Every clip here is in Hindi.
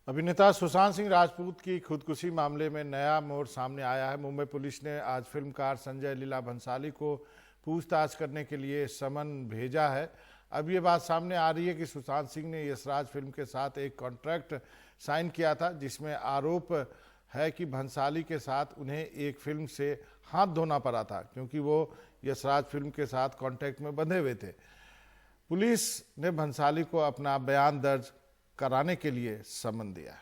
अभिनेता सुशांत सिंह राजपूत की खुदकुशी मामले में नया मोड़ सामने आया है। मुंबई पुलिस ने आज फिल्मकार संजय लीला भंसाली को पूछताछ करने के लिए समन भेजा है। अब ये बात सामने आ रही है कि सुशांत सिंह ने यशराज फिल्म के साथ एक कॉन्ट्रैक्ट साइन किया था, जिसमें आरोप है कि भंसाली के साथ उन्हें एक फिल्म से हाथ धोना पड़ा था, क्योंकि वो यशराज फिल्म के साथ कॉन्ट्रैक्ट में बंधे हुए थे। पुलिस ने भंसाली को अपना बयान दर्ज कराने के लिए समन दिया है।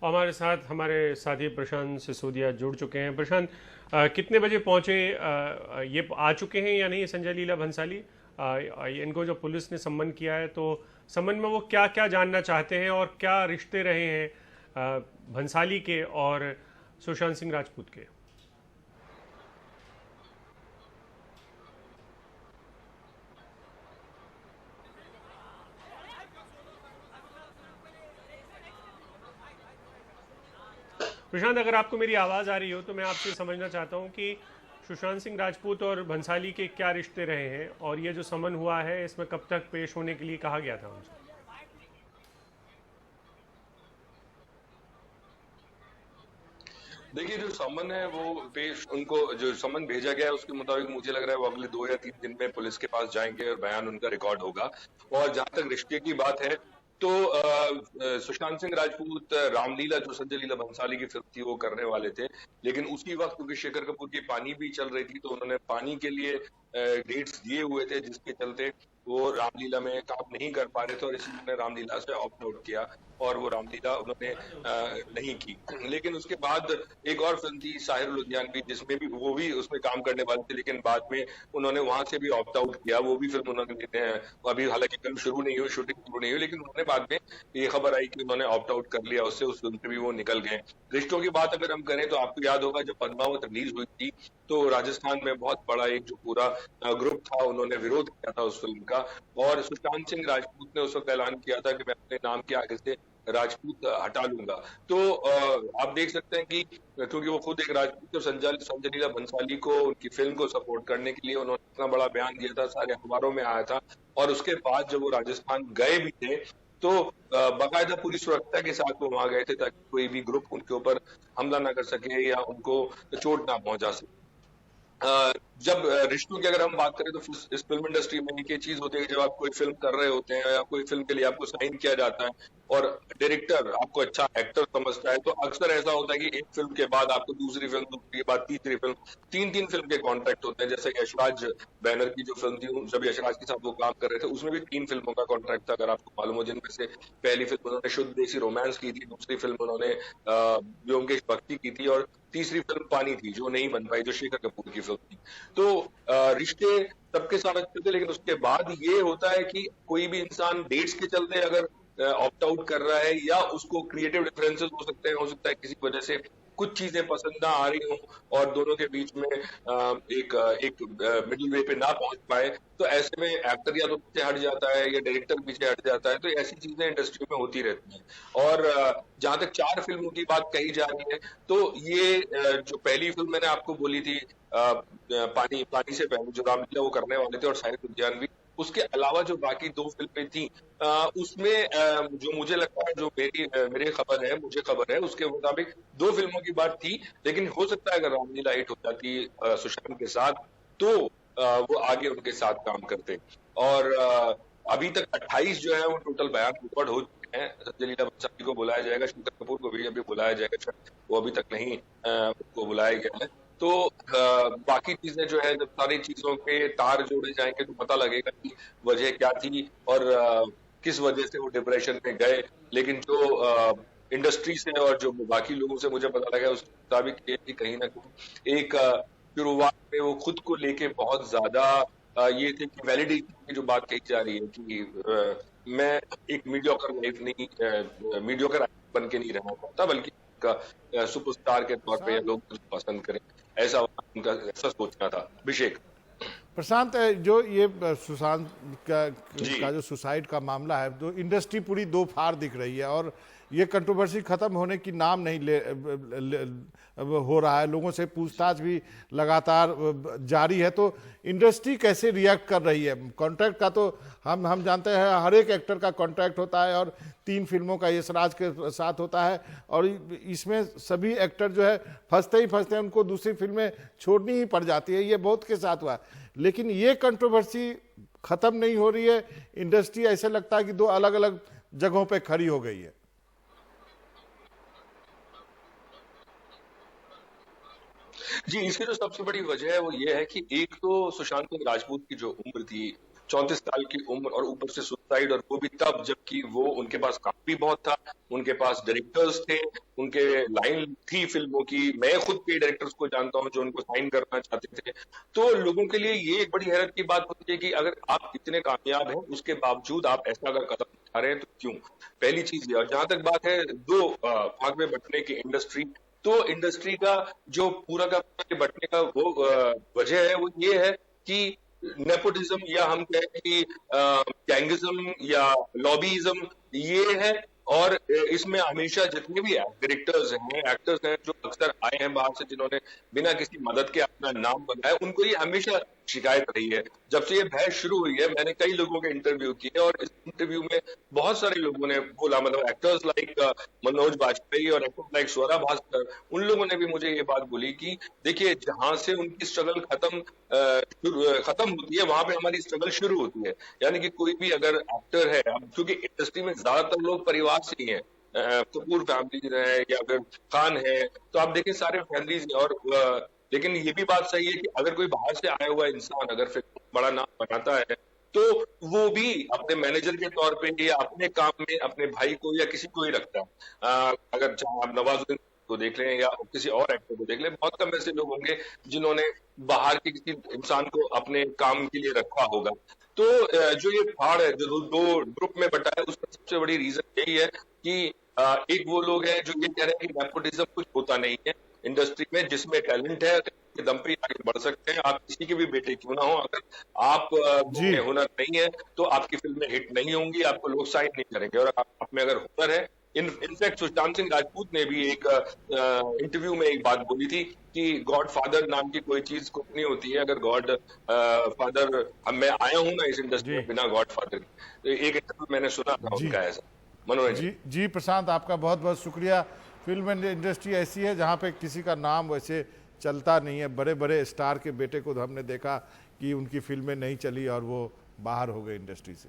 हमारे साथ हमारे साथी प्रशांत सिसोदिया जुड़ चुके हैं। प्रशांत, कितने बजे पहुंचे, ये आ चुके हैं या नहीं संजय लीला भंसाली? इनको जो पुलिस ने सम्मन किया है, तो सम्मन में वो क्या क्या जानना चाहते हैं और क्या रिश्ते रहे हैं भंसाली के और सुशांत सिंह राजपूत के? प्रशांत, अगर आपको मेरी आवाज़ आ रही हो तो मैं आपसे समझना चाहता हूं कि सुशांत सिंह राजपूत और भंसाली के क्या रिश्ते रहे हैं और ये जो समन हुआ है इसमें कब तक पेश होने के लिए कहा गया था उनसे? देखिए, जो समन है वो पेश उनको जो समन भेजा गया है उसके मुताबिक मुझे लग रहा है वो अगले 2 या 3 दिन में पुलिस के पास जाएंगे और बयान उनका रिकॉर्ड होगा। और जहां तक रिश्ते की बात है तो सुशांत सिंह राजपूत रामलीला जो संजय लीला भंसाली की फिल्म थी वो करने वाले थे, लेकिन उसी वक्त क्योंकि शेखर कपूर की पानी भी चल रही थी तो उन्होंने पानी के लिए डेट्स दिए हुए थे, जिसके चलते वो रामलीला में काम नहीं कर पा रहे थे और इसलिए उन्होंने रामलीला से ऑप्ट आउट किया और वो रामलीला उन्होंने नहीं की। लेकिन उसके बाद एक और फिल्म थी साहिर लुधियानवी, जिसमें भी वो भी उसमें काम करने वाले थे, लेकिन बाद में उन्होंने वहां से भी ऑप्ट आउट किया। वो भी फिल्म उन्होंने अभी हालांकि फिल्म शुरू नहीं हुई, शूटिंग शुरू नहीं हुई, लेकिन उन्होंने बाद में ये खबर आई कि उन्होंने ऑप्ट आउट कर लिया उससे, उस फिल्म से भी वो निकल गए। रिश्तों की बात अगर हम करें तो आपको याद होगा जब पद्मावत रिलीज हुई थी तो राजस्थान में बहुत बड़ा एक जो पूरा ग्रुप था उन्होंने विरोध किया था उस फिल्म का, और सुशांत सिंह राजपूत ने उस वक्त ऐलान किया था कि मैं अपने नाम के आगे से राजपूत हटा लूंगा। तो आप देख सकते हैं कि क्योंकि वो खुद एक राजपूत और संजय लीला भंसाली को उनकी फिल्म को सपोर्ट करने के लिए उन्होंने इतना बड़ा बयान दिया था, सारे अखबारों में आया था, और उसके बाद जब वो राजस्थान गए भी थे तो बाकायदा पूरी सुरक्षा के साथ वो वहां गए थे ताकि कोई भी ग्रुप उनके ऊपर हमला ना कर सके या उनको चोट ना पहुंचा सके। जब रिश्तों की अगर हम बात करें तो इस फिल्म इंडस्ट्री में एक ये चीज होती है कि जब आप कोई फिल्म कर रहे होते हैं या कोई फिल्म के लिए आपको साइन किया जाता है और डायरेक्टर आपको अच्छा एक्टर समझता है, तो अक्सर ऐसा होता है कि एक फिल्म के बाद आपको दूसरी फिल्म, दूसरी के बाद तीसरी फिल्म, तीन तीन फिल्म के कॉन्ट्रैक्ट होते हैं। जैसे यशराज बैनर की जो फिल्म थी, जब यशराज के साथ वो काम कर रहे थे उसमें भी 3 फिल्मों का कॉन्ट्रैक्ट था, अगर आपको मालूम हो, जिनमें से पहली फिल्म उन्होंने शुद्ध देसी रोमांस की थी, दूसरी फिल्म उन्होंने व्योमकेश भक्ति की थी और तीसरी फिल्म पानी थी जो नहीं बन पाई, जो शेखर कपूर की फिल्म थी। तो रिश्ते सबके साथ अच्छे थे, लेकिन उसके बाद ये होता है कि कोई भी इंसान डेट्स के चलते अगर ऑप्ट आउट कर रहा है या उसको क्रिएटिव डिफरेंसेस हो सकता है किसी वजह से कुछ चीजें पसंद ना आ रही हो और दोनों के बीच में एक मिडिल वे पे ना पहुंच पाए, तो ऐसे में एक्टर या तो पीछे हट जाता है या डायरेक्टर पीछे हट जाता है। तो ऐसी चीजें इंडस्ट्री में होती रहती हैं। और जहां तक 4 फिल्मों की बात कही जा रही है तो ये जो पहली फिल्म मैंने आपको बोली थी पानी पानी से पहले जो रामलीला वो करने वाले थे और साहिर लुधियानवी, उसके अलावा जो बाकी 2 फिल्में थी उसमें जो मुझे लगता है जो मुझे खबर है उसके मुताबिक 2 फिल्मों की बात थी, लेकिन हो सकता है अगर रामलीला हिट हो जाती सुशांत के साथ तो वो आगे उनके साथ काम करते। और अभी तक 28 जो है वो टोटल बयान रिकॉर्ड हो चुके हैं। संजय लीला भंसाली को बुलाया जाएगा, शेखर कपूर को भी अभी बुलाया जाएगा, वो अभी तक नहीं उनको बुलाया गया है। तो बाकी चीजें जो है जब सारी चीजों के तार जोड़े जाएंगे तो पता लगेगा कि वजह क्या थी और किस वजह से वो डिप्रेशन में गए। लेकिन जो इंडस्ट्री से और जो बाकी लोगों से मुझे पता लगा उसके मुताबिक ये कि कहीं ना कहीं एक शुरुआत में वो खुद को लेके बहुत ज्यादा ये थे कि वैलिडेशन की जो बात कही जा रही है कि मैं एक मीडियोकर बन के नहीं रहना चाहता, बल्कि सुपरस्टार के तौर पे लोग मुझे पसंद करें, ऐसा उनका ऐसा सोचना था। अभिषेक। प्रशांत, जो ये सुशांत जी। का जो सुसाइड का मामला है, तो इंडस्ट्री पूरी दो फाड़ दिख रही है और ये कंट्रोवर्सी खत्म होने की नाम नहीं हो रहा है। लोगों से पूछताछ भी लगातार जारी है। तो इंडस्ट्री कैसे रिएक्ट कर रही है? कॉन्ट्रैक्ट का तो हम जानते हैं, हर एक एक्टर का कॉन्ट्रैक्ट होता है और 3 फिल्मों का यशराज के साथ होता है और इसमें सभी एक्टर जो है फंसते ही फंसते हैं, उनको दूसरी फिल्में छोड़नी ही पड़ जाती है। ये बहुत के साथ हुआ है, लेकिन ये कंट्रोवर्सी खत्म नहीं हो रही है। इंडस्ट्री ऐसे लगता है कि दो अलग अलग जगहों पे खड़ी हो गई है। जी, इसकी जो सबसे बड़ी वजह है वो ये है कि एक तो सुशांत सिंह राजपूत की जो उम्र थी, 34 साल की उम्र, और ऊपर से सुसाइड, और वो भी तब जबकि वो उनके पास काम भी बहुत था, उनके पास डायरेक्टर्स थे, उनके लाइन थी फिल्मों की। मैं खुद के डायरेक्टर्स को जानता हूं जो उनको साइन करना चाहते थे। तो लोगों के लिए ये एक बड़ी हैरत की बात होती है कि अगर आप इतने कामयाब हैं उसके बावजूद आप ऐसा अगर कदम उठा रहे हैं तो क्यों? पहली चीज ये। और जहां तक बात है दो भाग में बंटने की इंडस्ट्री, तो इंडस्ट्री का जो पूरा का पूरा बंटने का वो वजह है वो ये है कि नेपोटिज्म, या हम कहें कि गैंगिज्म या लॉबीइज्म, ये है। और इसमें हमेशा जितने भी डायरेक्टर्स हैं, एक्टर्स हैं जो अक्सर आए हैं बाहर से, जिन्होंने बिना किसी मदद के अपना नाम बनाया, उनको ये हमेशा शिकायत रही है। जब से ये बहस शुरू हुई है, मैंने कई लोगों के इंटरव्यू किए और इस इंटरव्यू में बहुत सारे लोगों ने बोला, मतलब एक्टर्स लाइक मनोज बाजपेयी और एक्टर्स लाइक स्वरा भास्कर, उन लोगों ने भी मुझे ये बात बोली कि देखिए, जहां से उनकी स्ट्रगल खत्म होती है वहां पे हमारी स्ट्रगल शुरू होती है। यानी कि कोई भी अगर एक्टर है, अब क्योंकि इंडस्ट्री में ज्यादातर लोग परिवार से ही हैं, कपूर फैमिली है या फिर खान है, तो आप देखें सारे फैमिलीज। और लेकिन ये भी बात सही है कि अगर कोई बाहर से आया हुआ इंसान अगर फिर बड़ा नाम बनाता है तो वो भी अपने मैनेजर के तौर पे या अपने काम में अपने भाई को या किसी को ही रखता है। अगर चाहे आप नवाजुद्दीन को देख लें या किसी और एक्टर को देख लें, बहुत कम ऐसे लोग होंगे जिन्होंने बाहर के किसी इंसान को अपने काम के लिए रखा होगा। तो जो ये फाड़ है, जो दो ग्रुप में बटा है, उसका सबसे बड़ी रीजन यही है कि एक वो लोग हैं जो ये कह रहे हैं कि नेपोटिज्म कुछ होता नहीं है इंडस्ट्री में, जिसमें टैलेंट है के दम पे आगे बढ़ सकते हैं। आप किसी के भी बेटे क्यों ना हो, अगर आप जी। में हुनर नहीं है तो आपकी फिल्में हिट नहीं होंगी, आपको लोग साइन नहीं करेंगे। और आप में अगर हुनर है, इनफैक्ट सुशांत सिंह राजपूत ने भी एक इंटरव्यू में एक बात बोली थी कि गॉड फादर नाम की कोई चीज कुछ नहीं होती है। अगर गॉड फादर, अब मैं आया हूं ना इस इंडस्ट्री में बिना गॉड फादर के, तो एक इंटरव्यू मैंने सुना था जी। उनका ऐसा। मनोरंजन। जी प्रशांत, आपका बहुत बहुत शुक्रिया। फिल्म इंडस्ट्री ऐसी है जहाँ पे किसी का नाम वैसे चलता नहीं है। बड़े बड़े स्टार के बेटे को हमने देखा कि उनकी फिल्में नहीं चली और वो बाहर हो गए इंडस्ट्री से।